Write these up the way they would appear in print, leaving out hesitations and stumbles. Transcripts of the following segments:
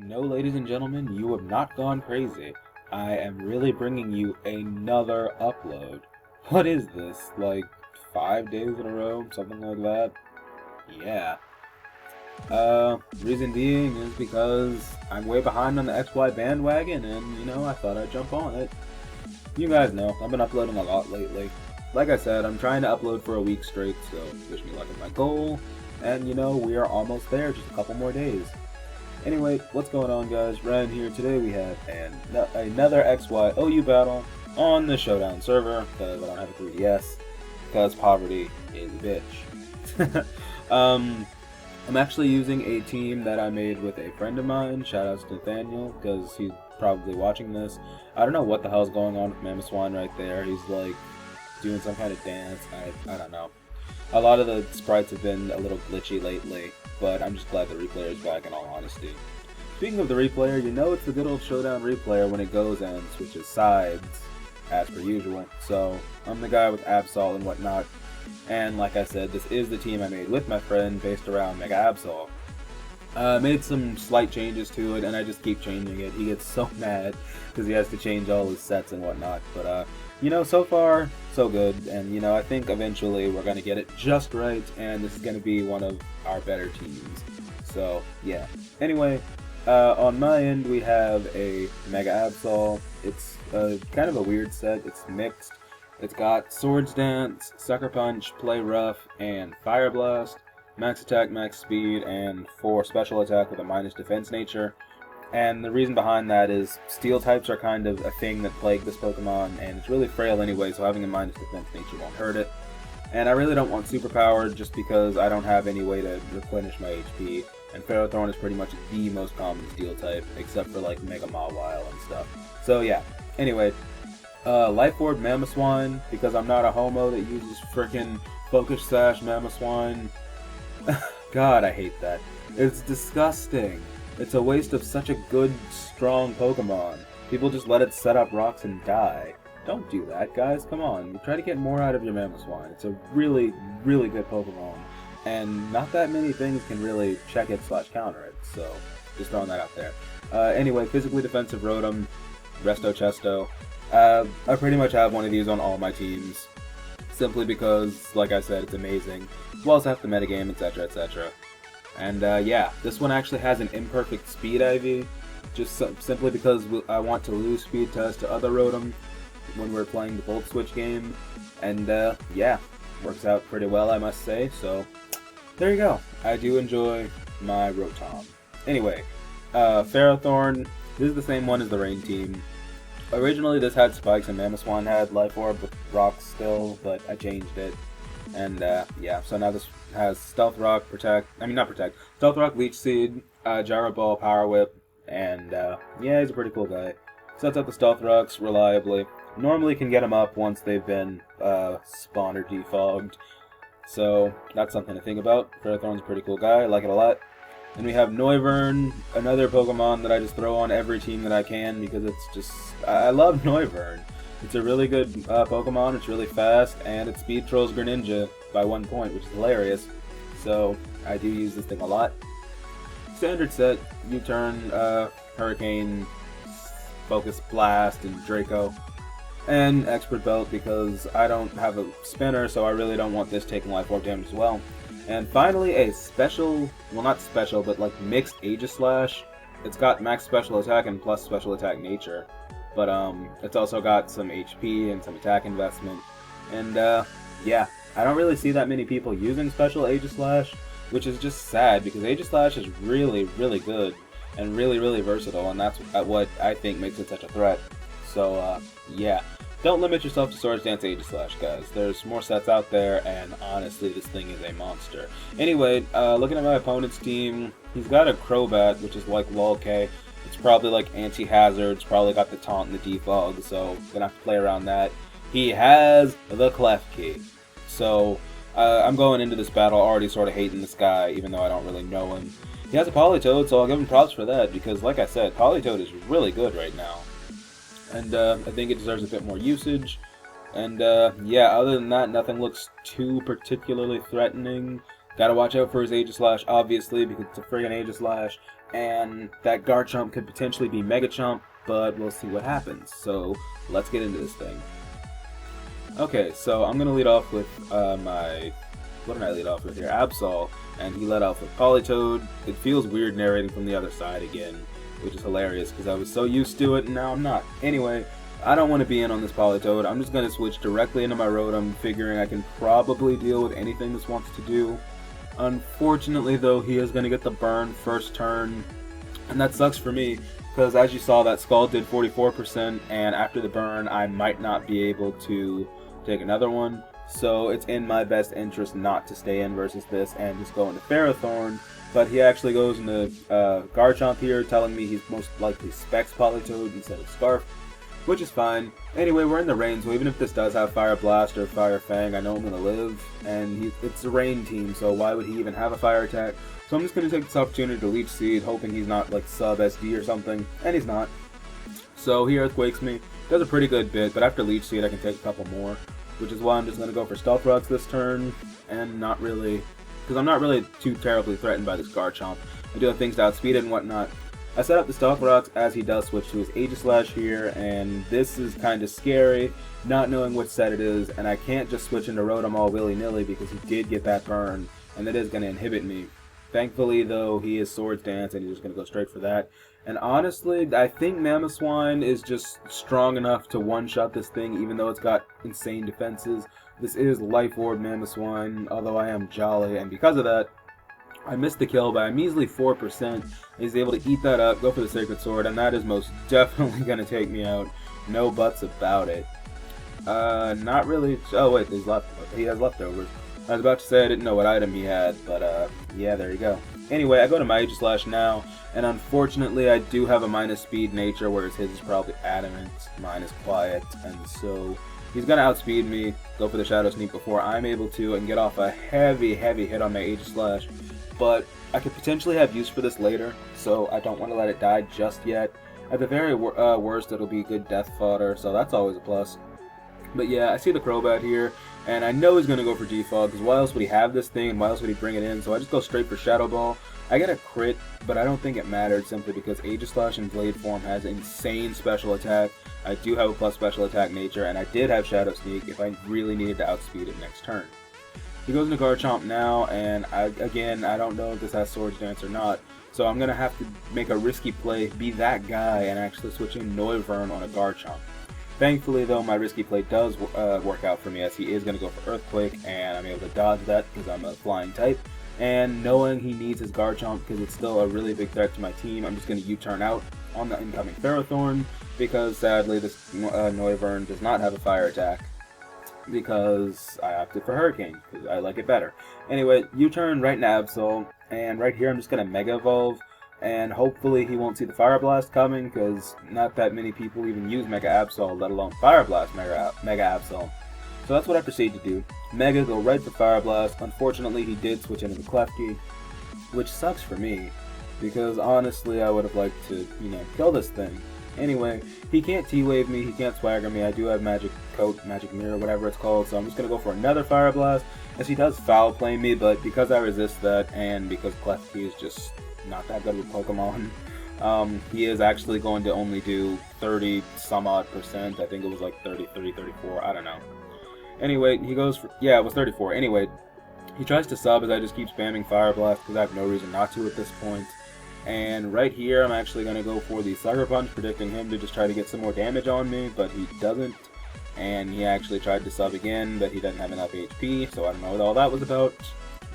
No, ladies and gentlemen, you have not gone crazy. I am really bringing you another upload. What is this, like 5 days in a row, something like that? Yeah. Reason being is because I'm way behind on the XY bandwagon and, I thought I'd jump on it. You guys know, I've been uploading a lot lately. Like I said, I'm trying to upload for a week straight, so wish me luck with my goal. And, we are almost there, just a couple more days. Anyway, what's going on, guys? Ryan here. Today we have another XYOU battle on the Showdown server, because I don't have a 3DS, because poverty is a bitch. I'm actually using a team that I made with a friend of mine. Shoutouts to Nathaniel, because he's probably watching this. I don't know what the hell's going on with Mamoswine right there. He's like doing some kind of dance. I don't know. A lot of the sprites have been a little glitchy lately, but I'm just glad the replayer is back in all honesty. Speaking of the replayer, it's the good old Showdown replayer when it goes and switches sides, as per usual. So, I'm the guy with Absol and whatnot, and like I said, this is the team I made with my friend based around Mega Absol. Made some slight changes to it, and I just keep changing it. He gets so mad because he has to change all his sets and whatnot, but so far, so good, and I think eventually we're going to get it just right, and this is going to be one of our better teams. So, yeah. Anyway, on my end we have a Mega Absol. It's kind of a weird set. It's mixed. It's got Swords Dance, Sucker Punch, Play Rough, and Fire Blast, max attack, max speed, and 4 special attack with a minus defense nature. And the reason behind that is steel types are kind of a thing that plague this Pokemon, and it's really frail anyway, so having a minus defense nature won't hurt it. And I really don't want superpowered just because I don't have any way to replenish my HP, and Ferrothorn is pretty much the most common steel type, except for like Mega Mawile and stuff. So yeah, anyway, Life Orb Mamoswine, because I'm not a homo that uses frickin' Focus Sash Mamoswine. God, I hate that. It's disgusting. It's a waste of such a good, strong Pokemon. People just let it set up rocks and die. Don't do that, guys. Come on. Try to get more out of your Mamoswine. It's a really, really good Pokemon. And not that many things can really check it / counter it. So, just throwing that out there. Anyway, physically defensive Rotom, Resto Chesto. I pretty much have one of these on all my teams. Simply because, like I said, it's amazing. You also have the metagame, etc., etc. And yeah, this one actually has an imperfect speed IV, just simply because I want to lose speed test to other Rotom when we're playing the Volt Switch game. And yeah, works out pretty well, I must say. So there you go. I do enjoy my Rotom. Anyway, Ferrothorn. This is the same one as the Rain team. Originally this had spikes and Mamoswine had Life Orb with rocks still, but I changed it. And yeah, so now this has Stealth Rock, Stealth Rock, Leech Seed, Gyro Ball, Power Whip, and yeah, he's a pretty cool guy. Sets up the Stealth Rocks reliably. Normally can get them up once they've been spawned or defogged. So that's something to think about. Ferrothorn's a pretty cool guy, I like it a lot. Then we have Noivern, another Pokemon that I just throw on every team that I can because it's just, I love Noivern. It's a really good Pokemon, it's really fast, and it speed trolls Greninja by 1 point, which is hilarious. So, I do use this thing a lot. Standard set, U-Turn, Hurricane, Focus Blast, and Draco. And Expert Belt because I don't have a spinner, so I really don't want this taking Life Orb damage as well. And finally, a special, well not special, but like mixed Aegislash. It's got max special attack and plus special attack nature. But it's also got some HP and some attack investment. And yeah, I don't really see that many people using special Aegislash, which is just sad because Aegislash is really, really good and really, really versatile, and that's what I think makes it such a threat. So yeah, don't limit yourself to Swords Dance Aegislash, guys. There's more sets out there, and honestly, this thing is a monster. Anyway, looking at my opponent's team, he's got a Crobat, which is like lol-K. It's probably like anti-hazard, it's probably got the taunt and the defog, so gonna have to play around that. He has the Klefki. So I'm going into this battle already sort of hating this guy, even though I don't really know him. He has a Politoed, so I'll give him props for that, because like I said, Politoed is really good right now. And I think it deserves a bit more usage. And yeah, other than that, nothing looks too particularly threatening. Gotta watch out for his Aegislash, obviously, because it's a friggin' Aegislash. and that Garchomp could potentially be Mega Chomp, but we'll see what happens. So let's get into this thing. Okay, so I'm gonna lead off with what did I lead off with here? Absol, and he led off with Politoed. It feels weird narrating from the other side again, which is hilarious because I was so used to it and now I'm not. Anyway, I don't want to be in on this Politoed. I'm just gonna switch directly into my Rotom, figuring I can probably deal with anything this wants to do. Unfortunately though, he is gonna get the burn first turn, and that sucks for me because as you saw, that Scald did 44%, and after the burn I might not be able to take another one. So it's in my best interest not to stay in versus this and just go into Ferrothorn. But he actually goes into Garchomp here, telling me he's most likely Specs Politoed instead of Scarf, which is fine. Anyway, we're in the rain, so even if this does have Fire Blast or Fire Fang, I know I'm going to live. And it's a rain team, so why would he even have a Fire Attack? So I'm just going to take this opportunity to Leech Seed, hoping he's not like sub SD or something, and he's not. So he Earthquakes me, does a pretty good bit, but after Leech Seed I can take a couple more, which is why I'm just going to go for Stealth Rocks this turn, and not really, because I'm not really too terribly threatened by this Garchomp. I do have things to outspeed it and whatnot. I set up the Stealth Rocks as he does switch to his Aegislash here, and this is kind of scary, not knowing which set it is, and I can't just switch into Rotom all willy-nilly because he did get that burn, and that is going to inhibit me. Thankfully, though, he is Swords Dance, and he's just going to go straight for that. And honestly, I think Mamoswine is just strong enough to one-shot this thing, even though it's got insane defenses. This is Life Orb Mamoswine, although I am Jolly, and because of that, I missed the kill by a measly 4%. He's able to eat that up, go for the Sacred Sword, and that is most definitely going to take me out. No buts about it. Not really. Oh wait, he has leftovers. I was about to say I didn't know what item he had, but yeah, there you go. Anyway, I go to my Aegislash now, and unfortunately I do have a minus speed nature, whereas his is probably adamant, minus quiet, and so he's going to outspeed me, go for the Shadow Sneak before I'm able to, and get off a heavy hit on my Aegislash. But I could potentially have use for this later, so I don't want to let it die just yet. At the very worst, it'll be good death fodder, so that's always a plus. But yeah, I see the Crobat here, and I know he's going to go for Defog, because why else would he have this thing, and why else would he bring it in? So I just go straight for Shadow Ball. I get a crit, but I don't think it mattered, simply because Aegislash in Blade form has insane special attack. I do have a plus special attack nature, and I did have Shadow Sneak if I really needed to outspeed it next turn. He goes into Garchomp now, and I don't know if this has Swords Dance or not, so I'm going to have to make a risky play, be that guy, and actually switch in Noivern on a Garchomp. Thankfully, though, my risky play does work out for me, as he is going to go for Earthquake, and I'm able to dodge that because I'm a flying type. And knowing he needs his Garchomp because it's still a really big threat to my team, I'm just going to U-turn out on the incoming Ferrothorn, because sadly this Noivern does not have a fire attack, because I opted for Hurricane, because I like it better. Anyway, U-turn right into Absol, and right here I'm just going to Mega Evolve, and hopefully he won't see the Fire Blast coming, because not that many people even use Mega Absol, let alone Fire Blast Mega Absol. So that's what I proceed to do. Mega, go right for Fire Blast. Unfortunately, he did switch into the Klefki, which sucks for me, because honestly I would have liked to, kill this thing. Anyway, he can't T-Wave me, he can't Swagger me, I do have Magic Coat, Magic Mirror, whatever it's called, so I'm just going to go for another Fire Blast, as he does Foul Play me, but because I resist that, and because Klefki is just not that good with Pokemon, he is actually going to only do 30 some odd %, I think it was like 33, 34, I don't know. Anyway, he goes for, yeah, it was 34, anyway, he tries to sub as I just keep spamming Fire Blast, because I have no reason not to at this point. And right here, I'm actually going to go for the Sucker Punch, predicting him to just try to get some more damage on me, but he doesn't. And he actually tried to sub again, but he doesn't have enough HP, so I don't know what all that was about.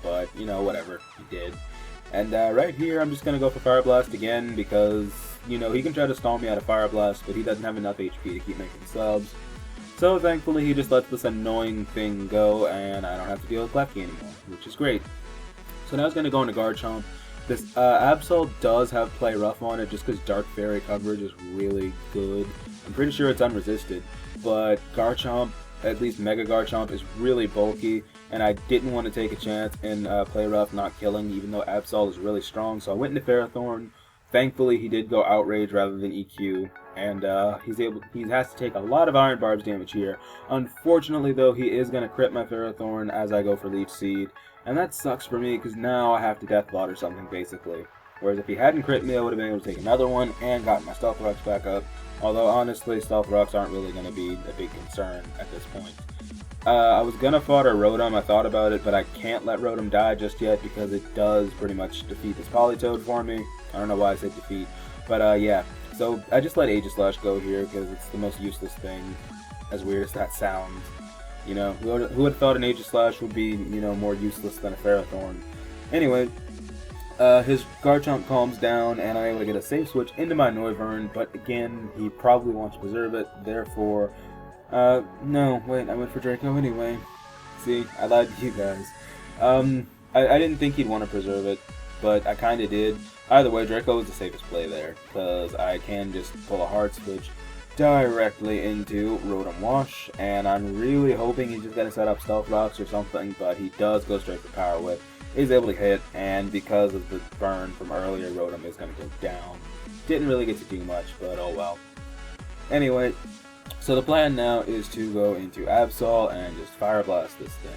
But, whatever, he did. And right here, I'm just going to go for Fire Blast again, because, he can try to stall me out of Fire Blast, but he doesn't have enough HP to keep making subs. So thankfully, he just lets this annoying thing go, and I don't have to deal with Klefki anymore, which is great. So now he's going to go into Garchomp. This Absol does have Play Rough on it just because Dark Fairy coverage is really good. I'm pretty sure it's unresisted, but Garchomp, at least Mega Garchomp, is really bulky, and I didn't want to take a chance in Play Rough not killing, even though Absol is really strong, so I went into Ferrothorn. Thankfully, he did go Outrage rather than EQ, and he has to take a lot of Iron Barbs damage here. Unfortunately, though, he is going to crit my Ferrothorn as I go for Leech Seed. And that sucks for me, because now I have to Death Bot or something, basically. Whereas if he hadn't crit me, I would have been able to take another one and gotten my Stealth Rocks back up. Although honestly, Stealth Rocks aren't really going to be a big concern at this point. I was going to fodder Rotom, I thought about it, but I can't let Rotom die just yet because it does pretty much defeat this Politoed for me. I don't know why I said defeat, but yeah. So I just let Aegislash go here because it's the most useless thing, as weird as that sounds. You know, who would have thought an Aegislash would be, you know, more useless than a Ferrothorn? Anyway, his Garchomp calms down, and I'm able to get a safe switch into my Noivern, but again, he probably wants to preserve it, therefore, no, wait, I went for Draco anyway. See, I lied to you guys. I didn't think he'd want to preserve it, but I kinda did. Either way, Draco is the safest play there, because I can just pull a hard switch directly into Rotom Wash, and I'm really hoping he's just gonna set up Stealth Rocks or something, but he does go straight for Power Whip. He's able to hit, and because of the burn from earlier, Rotom is gonna go down. Didn't really get to do much, but oh well. Anyway, so the plan now is to go into Absol and just Fire Blast this thing.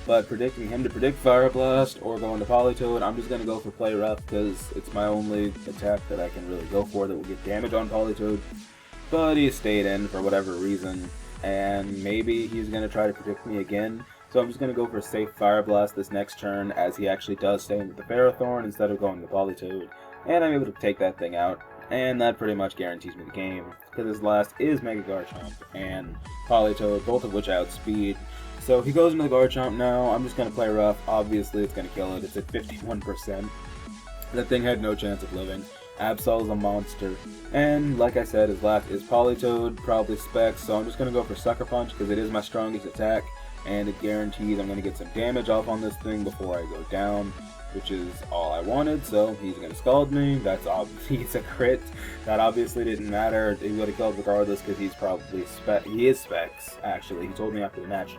But predicting him to predict Fire Blast or go into Politoed, I'm just gonna go for Play Rough because it's my only attack that I can really go for that will get damage on Politoed. But he stayed in for whatever reason, and maybe he's going to try to predict me again. So I'm just going to go for a safe Fire Blast this next turn, as he actually does stay in with the Ferrothorn instead of going to Politoed. And I'm able to take that thing out, and that pretty much guarantees me the game, because his last is Mega Garchomp and Politoed, both of which outspeed. So he goes into the Garchomp now. I'm just going to play rough. Obviously it's going to kill it. It's at 51%. That thing had no chance of living. Absol is a monster, and like I said, his last is Politoed, probably Specs, so I'm just going to go for Sucker Punch because it is my strongest attack, and it guarantees I'm going to get some damage off on this thing before I go down, which is all I wanted. So he's going to Scald me. That's obviously it's a crit. That obviously didn't matter. He would have killed regardless because he's probably he is Specs, actually. He told me after the match.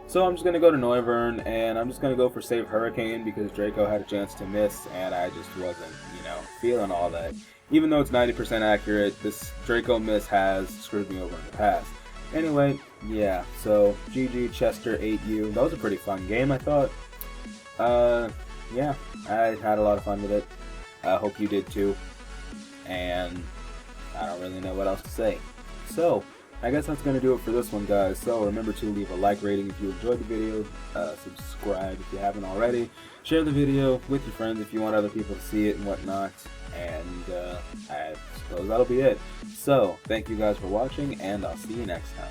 So I'm just going to go to Noivern, and I'm just going to go for Save Hurricane because Draco had a chance to miss, and I just wasn't, you know, feeling all that. Even though it's 90% accurate, this Draco miss has screwed me over in the past. Anyway, yeah, so GG Chester8u. That was a pretty fun game, I thought. Yeah, I had a lot of fun with it. I hope you did too. And I don't really know what else to say. So, I guess that's going to do it for this one, guys. So remember to leave a like rating if you enjoyed the video, subscribe if you haven't already, share the video with your friends if you want other people to see it and whatnot, and I suppose that'll be it. So, thank you guys for watching, and I'll see you next time.